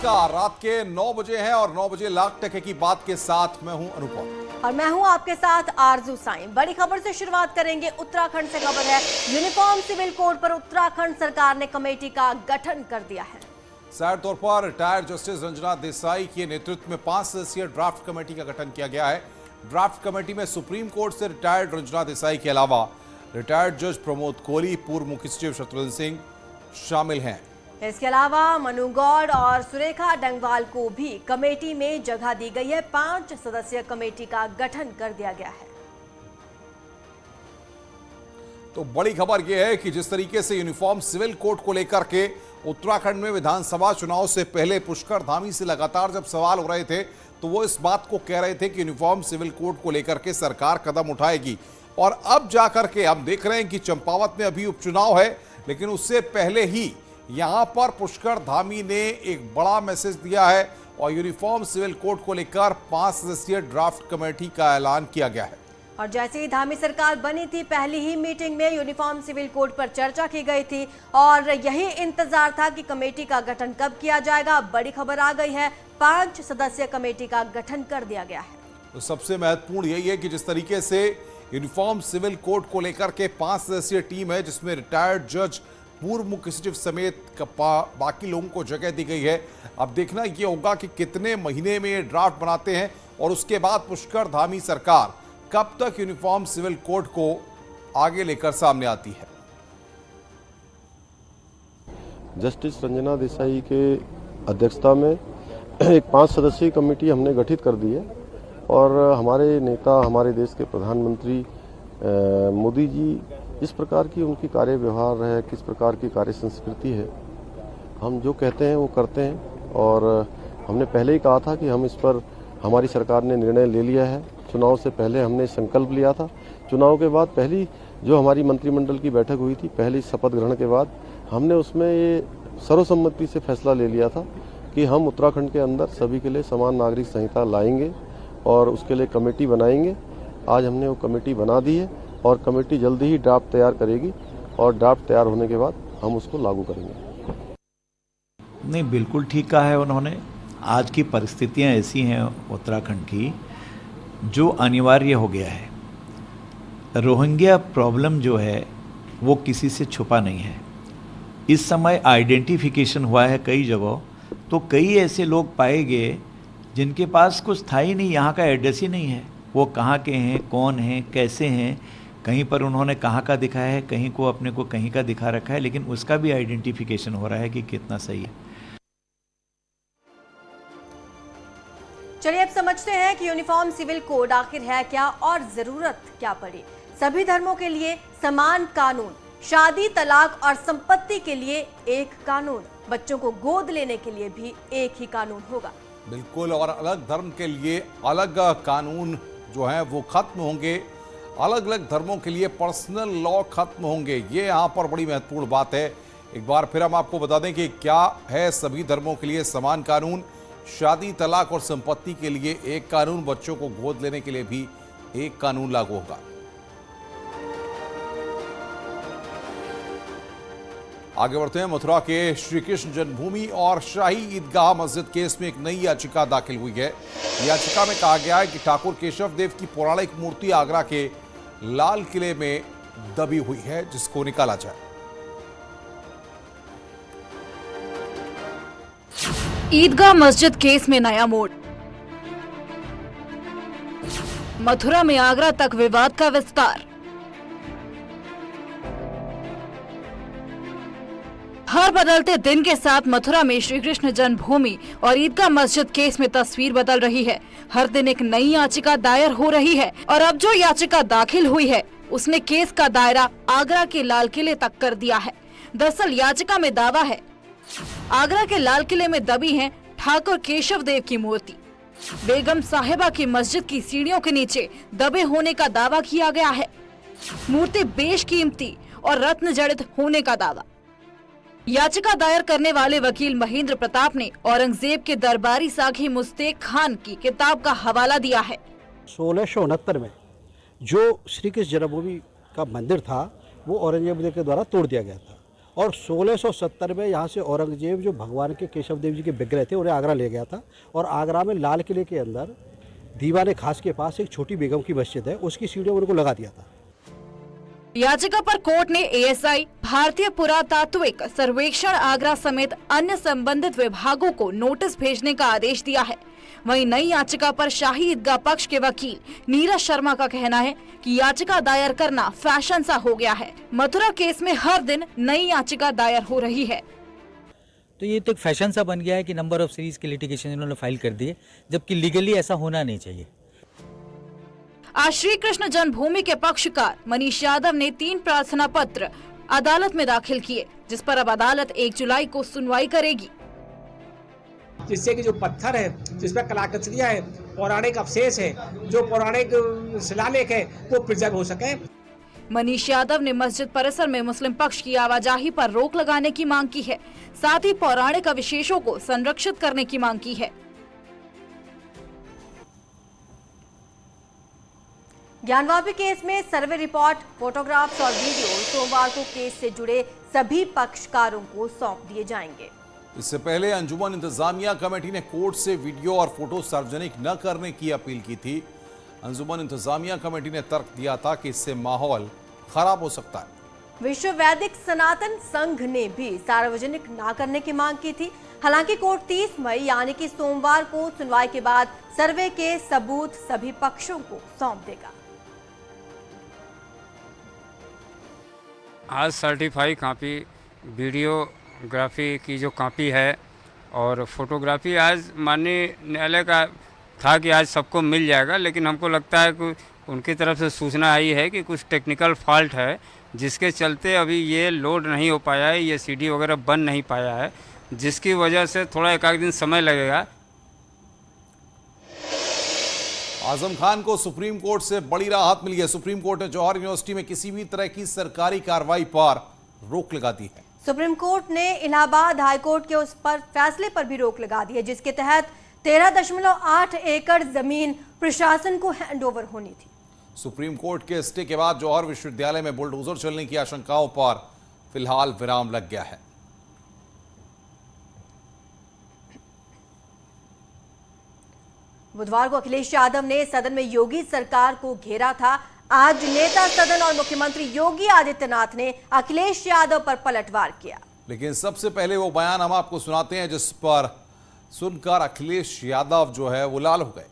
नमस्कार। रात के 9 बजे हैं और 9 बजे लाख टके की बात के साथ मैं हूं अनुपम और मैं हूं आपके साथ आरजू साईं। बड़ी खबर से शुरुआत करेंगे। उत्तराखंड से खबर है, यूनिफॉर्म सिविल कोड पर उत्तराखंड सरकार ने कमेटी का गठन कर दिया है। जाहिर तौर पर रिटायर्ड जस्टिस रंजना देसाई के नेतृत्व में 5 सदस्यीय ड्राफ्ट कमेटी का गठन किया गया है। ड्राफ्ट कमेटी में सुप्रीम कोर्ट से रिटायर्ड रंजना देसाई के अलावा रिटायर्ड जज प्रमोद कोहली, पूर्व मुख्य सचिव शत्रुघ्न सिंह शामिल हैं। इसके अलावा मनु गौड़ और सुरेखा डंगवाल को भी कमेटी में जगह दी गई है। 5 सदस्यीय कमेटी का गठन कर दिया गया है। तो बड़ी खबर यह है कि जिस तरीके से यूनिफॉर्म सिविल कोड को लेकर के उत्तराखंड में विधानसभा चुनाव से पहले पुष्कर धामी से लगातार जब सवाल हो रहे थे तो वो इस बात को कह रहे थे कि यूनिफॉर्म सिविल कोड को लेकर के सरकार कदम उठाएगी, और अब जाकर के हम देख रहे हैं कि चंपावत में अभी उपचुनाव है, लेकिन उससे पहले ही यहां पर पुष्कर धामी ने एक बड़ा मैसेज दिया है और यूनिफॉर्म सिविल कोड को लेकर 5 सदस्यीय ड्राफ्ट कमेटी का ऐलान किया गया है। और जैसे ही धामी सरकार बनी थी, पहली ही मीटिंग में यूनिफॉर्म सिविल कोड पर चर्चा की गई थी और यही इंतजार था कि कमेटी का गठन कब किया जाएगा। बड़ी खबर आ गई है, 5 सदस्यीय कमेटी का गठन कर दिया गया है। तो सबसे महत्वपूर्ण यही है कि जिस तरीके से यूनिफॉर्म सिविल कोड को लेकर के 5 सदस्यीय टीम है, जिसमें रिटायर्ड जज, पूर्व मुख्य सचिव समेत बाकी लोगों को जगह दी गई है। अब देखना यह होगा कि कितने महीने में ये ड्राफ्ट बनाते हैं और उसके बाद पुष्कर धामी सरकार कब तक यूनिफॉर्म सिविल कोड को आगे लेकर सामने आती है। जस्टिस रंजना देसाई के अध्यक्षता में एक 5 सदस्यीय कमेटी हमने गठित कर दी है और हमारे नेता, हमारे देश के प्रधानमंत्री मोदी जी, जिस प्रकार की उनकी कार्य व्यवहार है, किस प्रकार की कार्य संस्कृति है, हम जो कहते हैं वो करते हैं। और हमने पहले ही कहा था कि हम इस पर, हमारी सरकार ने निर्णय ले लिया है। चुनाव से पहले हमने संकल्प लिया था। चुनाव के बाद पहली जो हमारी मंत्रिमंडल की बैठक हुई थी, पहली शपथ ग्रहण के बाद हमने उसमें ये सर्वसम्मति से फैसला ले लिया था कि हम उत्तराखंड के अंदर सभी के लिए समान नागरिक संहिता लाएंगे और उसके लिए कमेटी बनाएंगे। आज हमने वो कमेटी बना दी है और कमेटी जल्दी ही ड्राफ्ट तैयार करेगी और ड्राफ्ट तैयार होने के बाद हम उसको लागू करेंगे। नहीं, बिल्कुल ठीक कहा है उन्होंने। आज की परिस्थितियां ऐसी हैं उत्तराखंड की, जो अनिवार्य हो गया है। रोहिंग्या प्रॉब्लम जो है वो किसी से छुपा नहीं है। इस समय आइडेंटिफिकेशन हुआ है कई जगह, तो कई ऐसे लोग पाए गए जिनके पास कुछ था ही नहीं, यहाँ का एड्रेस ही नहीं है। वो कहाँ के हैं, कौन हैं, कैसे हैं, कहीं पर उन्होंने कहाँ का दिखाया है, कहीं को अपने को कहीं का दिखा रखा है, लेकिन उसका भी आइडेंटिफिकेशन हो रहा है कि कितना सही है। चलिए अब समझते हैं कि यूनिफॉर्म सिविल कोड आखिर है क्या और जरूरत क्या पड़ी। सभी धर्मों के लिए समान कानून, शादी, तलाक और संपत्ति के लिए एक कानून, बच्चों को गोद लेने के लिए भी एक ही कानून होगा। बिल्कुल, और अलग धर्म के लिए अलग कानून जो है वो खत्म होंगे। अलग अलग धर्मों के लिए पर्सनल लॉ खत्म होंगे। ये यहाँ पर बड़ी महत्वपूर्ण बात है। एक बार फिर हम आपको बता दें कि क्या है सभी धर्मों के लिए समान कानून, शादी, तलाक और संपत्ति के लिए एक कानून, बच्चों को गोद लेने के लिए भी एक कानून लागू होगा। आगे बढ़ते हैं। मथुरा के श्री कृष्ण जन्मभूमि और शाही ईदगाह मस्जिद केस में एक नई याचिका दाखिल हुई है। याचिका में कहा गया है कि ठाकुर केशव देव की पौराणिक मूर्ति आगरा के लाल किले में दबी हुई है, जिसको निकाला जाए। ईदगाह मस्जिद केस में नया मोड़, मथुरा में आगरा तक विवाद का विस्तार। हर बदलते दिन के साथ मथुरा में श्री कृष्ण जन्मभूमि और ईदगाह मस्जिद केस में तस्वीर बदल रही है। हर दिन एक नई याचिका दायर हो रही है और अब जो याचिका दाखिल हुई है उसने केस का दायरा आगरा के लाल किले तक कर दिया है। दरअसल याचिका में दावा है आगरा के लाल किले में दबी है ठाकुर केशव देव की मूर्ति। बेगम साहिबा की मस्जिद की सीढ़ियों के नीचे दबे होने का दावा किया गया है। मूर्ति बेशकीमती और रत्न जड़ित होने का दावा। याचिका दायर करने वाले वकील महेंद्र प्रताप ने औरंगजेब के दरबारी साखी मुस्तेक खान की किताब का हवाला दिया है। 1669 में जो श्री कृष्ण जन्मभूमि का मंदिर था वो औरंगजेब के द्वारा तोड़ दिया गया था और 1670 में यहाँ से औरंगजेब जो भगवान के केशव देव जी के विग्रह थे उन्हें आगरा ले गया था और आगरा में लाल किले के अंदर दीवाने खास के पास एक छोटी बेगम की मस्जिद है, उसकी सीढ़ियों उनको लगा दिया था। याचिका पर कोर्ट ने एएसआई, भारतीय पुरातात्विक सर्वेक्षण आगरा समेत अन्य संबंधित विभागों को नोटिस भेजने का आदेश दिया है। वहीं नई याचिका पर शाही ईदगाह पक्ष के वकील नीरज शर्मा का कहना है कि याचिका दायर करना फैशन सा हो गया है। मथुरा केस में हर दिन नई याचिका दायर हो रही है। तो ये तो एक फैशन सा बन गया है कि नंबर ऑफ सीरीज के लिटिगेशन इन्होंने फाइल कर दिए, जबकि लीगली ऐसा होना नहीं चाहिए। आज श्री कृष्ण जन्मभूमि के पक्षकार मनीष यादव ने 3 प्रार्थना पत्र अदालत में दाखिल किए, जिस पर अब अदालत 1 जुलाई को सुनवाई करेगी, जिससे कि जो पत्थर है, जिसमें कलाकृतियां है, पौराणिक अवशेष है, जो पौराणिक शिलालेख है, वो प्रिजर्व हो सके। मनीष यादव ने मस्जिद परिसर में मुस्लिम पक्ष की आवाजाही पर रोक लगाने की मांग की है, साथ ही पौराणिक अवशेषों को संरक्षित करने की मांग की है। ज्ञानवापी केस में सर्वे रिपोर्ट, फोटोग्राफ्स और वीडियो सोमवार को केस से जुड़े सभी पक्षकारों को सौंप दिए जाएंगे। इससे पहले अंजुमन इंतजामिया कमेटी ने कोर्ट से वीडियो और फोटो सार्वजनिक न करने की अपील की थी। अंजुमन इंतजामिया कमेटी ने तर्क दिया था कि इससे माहौल खराब हो सकता है। विश्व वैदिक सनातन संघ ने भी सार्वजनिक न करने की मांग की थी। हालांकि कोर्ट 30 मई यानी कि सोमवार को सुनवाई के बाद सर्वे के सबूत सभी पक्षों को सौंप देगा। आज सर्टिफाई कॉपी, वीडियोग्राफी की जो कॉपी है और फोटोग्राफी आज माननीय न्यायालय का था कि आज सबको मिल जाएगा, लेकिन हमको लगता है कि उनकी तरफ से सूचना आई है कि कुछ टेक्निकल फॉल्ट है, जिसके चलते अभी ये लोड नहीं हो पाया है, ये सीडी वगैरह बन नहीं पाया है, जिसकी वजह से थोड़ा एक दिन समय लगेगा। आजम खान को सुप्रीम कोर्ट से बड़ी राहत मिली है। सुप्रीम कोर्ट ने जौहर यूनिवर्सिटी में किसी भी तरह की सरकारी कार्रवाई पर रोक लगा दी है। सुप्रीम कोर्ट ने इलाहाबाद हाई कोर्ट के उस पर फैसले पर भी रोक लगा दी है, जिसके तहत 13.8 एकड़ जमीन प्रशासन को हैंडओवर होनी थी। सुप्रीम कोर्ट के स्टे के बाद जौहर विश्वविद्यालय में बुलडोजर चलने की आशंकाओं पर फिलहाल विराम लग गया है। बुधवार को अखिलेश यादव ने सदन में योगी सरकार को घेरा था। आज नेता सदन और मुख्यमंत्री योगी आदित्यनाथ ने अखिलेश यादव पर पलटवार किया। लेकिन सबसे पहले वो बयान हम आपको सुनाते हैं जिस पर सुनकर अखिलेश यादव जो है वो लाल हो गए।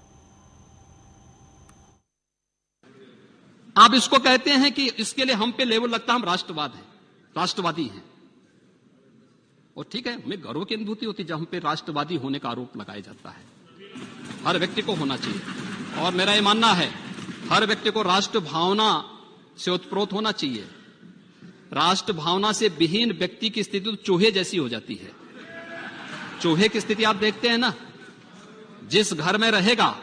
आप इसको कहते हैं कि इसके लिए हम पे लेवल लगता है, हम राष्ट्रवादी हैं, और ठीक है, हमें गर्व की अनुभूति होती है जब हम पे राष्ट्रवादी होने का आरोप लगाया जाता है। हर व्यक्ति को होना चाहिए, और मेरा ये मानना है हर व्यक्ति को राष्ट्र भावना से उत्प्रोत होना चाहिए। राष्ट्र भावना से विहीन व्यक्ति की स्थिति तो चूहे जैसी हो जाती है। चूहे की स्थिति आप देखते हैं ना, जिस घर में रहेगा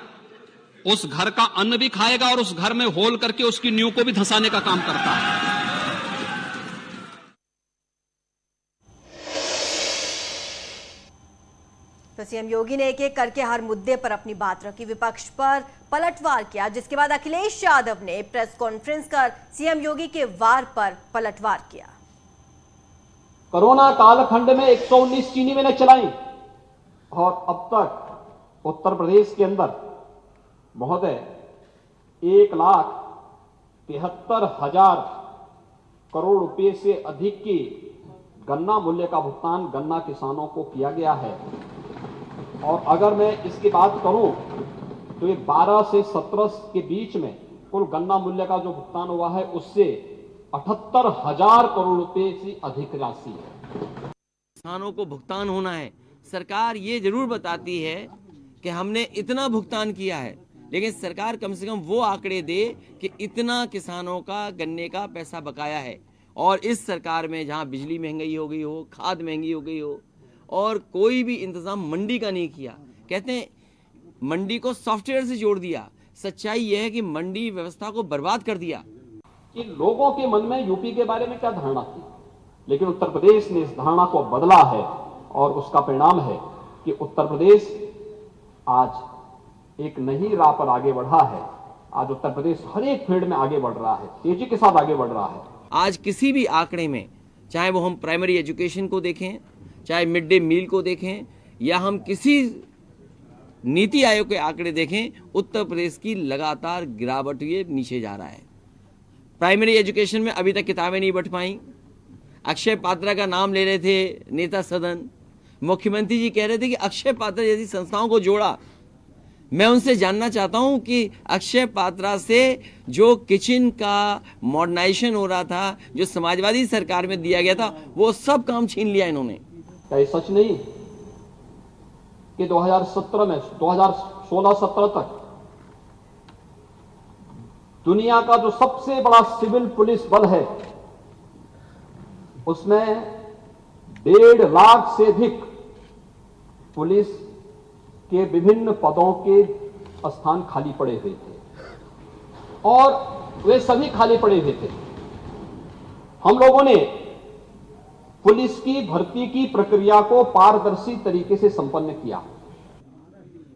उस घर का अन्न भी खाएगा और उस घर में होल करके उसकी नींव को भी धंसाने का काम करता है। तो सीएम योगी ने एक एक करके हर मुद्दे पर अपनी बात रखी, विपक्ष पर पलटवार किया, जिसके बाद अखिलेश यादव ने प्रेस कॉन्फ्रेंस कर सीएम योगी के वार पर पलटवार किया। कोरोना कालखंड में 119 चीनी मिलें चलाई और अब तक उत्तर प्रदेश के अंदर महोदय 1,73,000 करोड़ रुपए से अधिक की गन्ना मूल्य का भुगतान गन्ना किसानों को किया गया है। और अगर मैं इसकी बात करूं तो ये 12 से 17 के बीच में कुल गन्ना मूल्य का जो भुगतान हुआ है उससे 78,000 करोड़ रुपए से अधिक राशि है। किसानों को भुगतान होना है। सरकार ये जरूर बताती है कि हमने इतना भुगतान किया है, लेकिन सरकार कम से कम वो आंकड़े दे कि इतना किसानों का गन्ने का पैसा बकाया है। और इस सरकार में जहां बिजली महंगाई हो गई हो, खाद महंगी हो गई हो, और कोई भी इंतजाम मंडी का नहीं किया, कहते हैं मंडी को सॉफ्टवेयर से जोड़ दिया। सच्चाई यह है कि मंडी व्यवस्था को बर्बाद कर दिया। कि लोगों के मन में यूपी के बारे में क्या धारणा थी, लेकिन उत्तर प्रदेश ने इस धारणा को बदला है और उसका परिणाम है कि उत्तर प्रदेश आज एक नई राह पर आगे बढ़ा है। आज उत्तर प्रदेश हर एक फील्ड में आगे बढ़ रहा है, तेजी के साथ आगे बढ़ रहा है। आज किसी भी आंकड़े में चाहे वो हम प्राइमरी एजुकेशन को देखें, चाहे मिड डे मील को देखें, या हम किसी नीति आयोग के आंकड़े देखें, उत्तर प्रदेश की लगातार गिरावट ये नीचे जा रहा है। प्राइमरी एजुकेशन में अभी तक किताबें नहीं बंट पाई। अक्षय पात्रा का नाम ले रहे थे नेता सदन, मुख्यमंत्री जी कह रहे थे कि अक्षय पात्रा जैसी संस्थाओं को जोड़ा। मैं उनसे जानना चाहता हूं कि अक्षय पात्रा से जो किचन का मॉडर्नाइजेशन हो रहा था, जो समाजवादी सरकार में दिया गया था, वो सब काम छीन लिया इन्होंने। सच नहीं कि 2017 में 2016-17 तक दुनिया का जो सबसे बड़ा सिविल पुलिस बल है उसमें 1.5 लाख से अधिक पुलिस के विभिन्न पदों के स्थान खाली पड़े हुए थे और वे सभी खाली पड़े हुए थे। हम लोगों ने पुलिस की भर्ती की प्रक्रिया को पारदर्शी तरीके से संपन्न किया।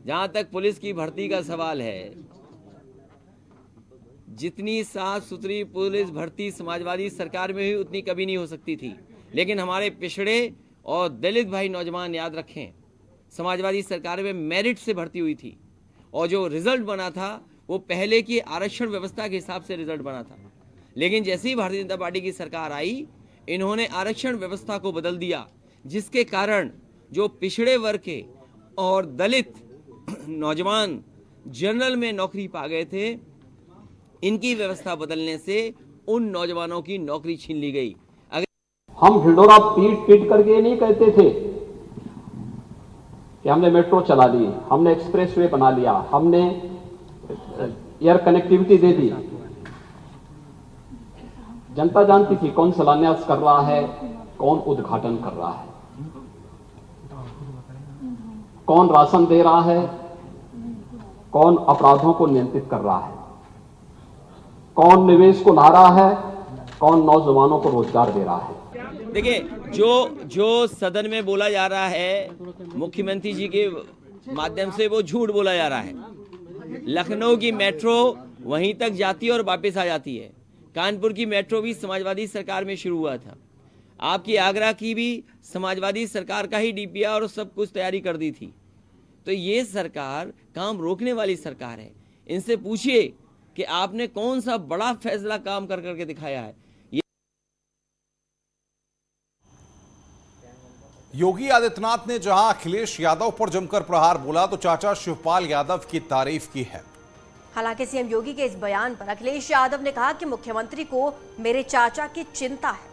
जहां तक पुलिस की भर्ती का सवाल है, जितनी साफ सुथरी पुलिस भर्ती समाजवादी सरकार में हुई उतनी कभी नहीं हो सकती थी। लेकिन हमारे पिछड़े और दलित भाई नौजवान याद रखें, समाजवादी सरकार में मेरिट से भर्ती हुई थी और जो रिजल्ट बना था वो पहले की आरक्षण व्यवस्था के हिसाब से रिजल्ट बना था। लेकिन जैसे ही भारतीय जनता पार्टी की सरकार आई, इन्होंने आरक्षण व्यवस्था को बदल दिया, जिसके कारण जो पिछड़े वर्ग के और दलित नौजवान जनरल में नौकरी पा गए थे, इनकी व्यवस्था बदलने से उन नौजवानों की नौकरी छीन ली गई। हम ढिंढोरा पीट करके ये नहीं कहते थे कि हमने मेट्रो चला ली, हमने एक्सप्रेसवे बना लिया, हमने एयर कनेक्टिविटी दे दी। जनता जानती थी कौन शिलान्यास कर रहा है, कौन उद्घाटन कर रहा है, कौन राशन दे रहा है, कौन अपराधों को नियंत्रित कर रहा है, कौन निवेश को ला रहा है, कौन नौजवानों को रोजगार दे रहा है। देखिए, जो सदन में बोला जा रहा है, मुख्यमंत्री जी के माध्यम से वो झूठ बोला जा रहा है। लखनऊ की मेट्रो वहीं तक जाती है और वापस आ जाती है। कानपुर की मेट्रो भी समाजवादी सरकार में शुरू हुआ था। आपकी आगरा की भी समाजवादी सरकार का ही डीपीआर और सब कुछ तैयारी कर दी थी। तो ये सरकार काम रोकने वाली सरकार है। इनसे पूछिए कि आपने कौन सा बड़ा फैसला काम कर करके दिखाया है। योगी आदित्यनाथ ने जहां अखिलेश यादव पर जमकर प्रहार बोला तो चाचा शिवपाल यादव की तारीफ की है। हालांकि सीएम योगी के इस बयान पर अखिलेश यादव ने कहा कि मुख्यमंत्री को मेरे चाचा की चिंता है।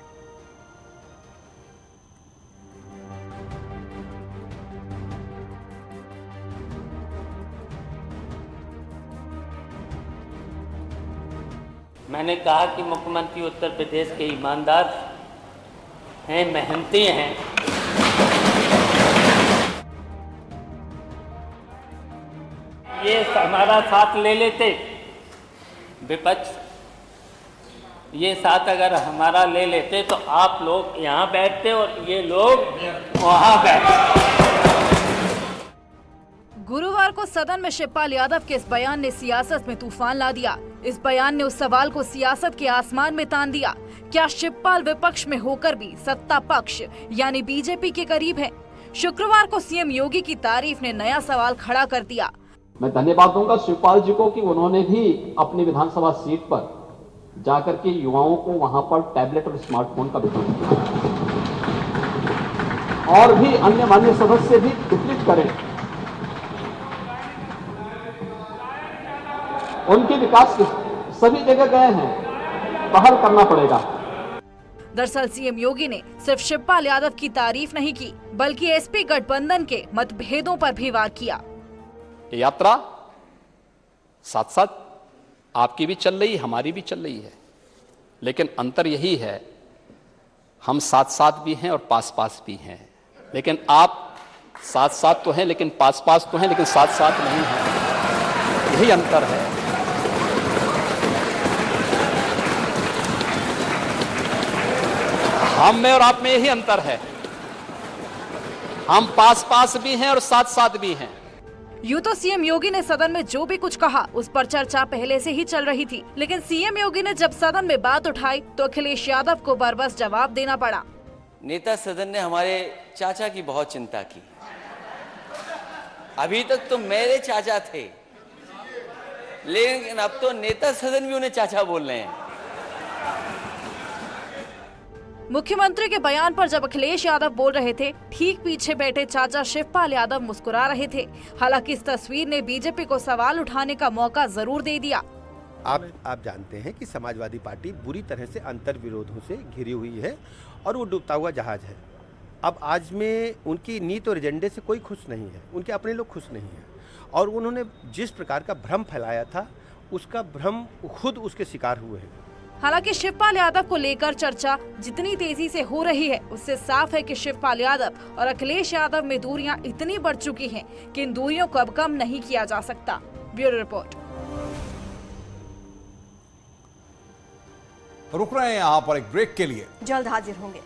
मैंने कहा कि मुख्यमंत्री उत्तर प्रदेश के ईमानदार हैं, मेहनती हैं। ये हमारा साथ ले लेते विपक्ष, ये साथ अगर हमारा ले लेते तो आप लोग यहाँ बैठते और ये लोग वहाँ बैठते। गुरुवार को सदन में शिवपाल यादव के इस बयान ने सियासत में तूफान ला दिया। इस बयान ने उस सवाल को सियासत के आसमान में तान दिया, क्या शिवपाल विपक्ष में होकर भी सत्ता पक्ष यानी बीजेपी के करीब है? शुक्रवार को सीएम योगी की तारीफ ने नया सवाल खड़ा कर दिया। मैं धन्यवाद दूंगा शिवपाल जी को कि उन्होंने भी अपनी विधानसभा सीट पर जाकर के युवाओं को वहां पर टैबलेट और स्मार्टफोन का वितरण किया और भी अन्य मान्य सदस्य भी वितरित करें। उनके विकास सभी जगह गए हैं, पहल करना पड़ेगा। दरअसल सीएम योगी ने सिर्फ शिवपाल यादव की तारीफ नहीं की, बल्कि एसपी गठबंधन के मतभेदों पर भी वार किया। यात्रा साथ साथ आपकी भी चल रही, हमारी भी चल रही है, लेकिन अंतर यही है, हम साथ साथ भी हैं और पास पास भी हैं। लेकिन आप साथ साथ तो हैं, लेकिन पास पास तो हैं, लेकिन साथ साथ नहीं हैं। यही अंतर है। हम में और आप में यही अंतर है। हम पास पास भी हैं और साथ साथ भी हैं। यूं तो सीएम योगी ने सदन में जो भी कुछ कहा उस पर चर्चा पहले से ही चल रही थी, लेकिन सीएम योगी ने जब सदन में बात उठाई तो अखिलेश यादव को बरबस जवाब देना पड़ा। नेता सदन ने हमारे चाचा की बहुत चिंता की। अभी तक तो मेरे चाचा थे, लेकिन अब तो नेता सदन भी उन्हें चाचा बोल रहे हैं। मुख्यमंत्री के बयान पर जब अखिलेश यादव बोल रहे थे, ठीक पीछे बैठे चाचा शिवपाल यादव मुस्कुरा रहे थे। हालांकि इस तस्वीर ने बीजेपी को सवाल उठाने का मौका जरूर दे दिया। आप जानते हैं कि समाजवादी पार्टी बुरी तरह से अंतर विरोधों से घिरी हुई है और वो डूबता हुआ जहाज है। अब आज में उनकी नीति और एजेंडे से कोई खुश नहीं है, उनके अपने लोग खुश नहीं हैं और उन्होंने जिस प्रकार का भ्रम फैलाया था उसका भ्रम खुद उसके शिकार हुए हैं। हालांकि शिवपाल यादव को लेकर चर्चा जितनी तेजी से हो रही है उससे साफ है कि शिवपाल यादव और अखिलेश यादव में दूरियां इतनी बढ़ चुकी हैं कि इन दूरियों को अब कम नहीं किया जा सकता। Bureau report. रुक रहे हैं यहाँ पर एक ब्रेक के लिए, जल्द हाजिर होंगे।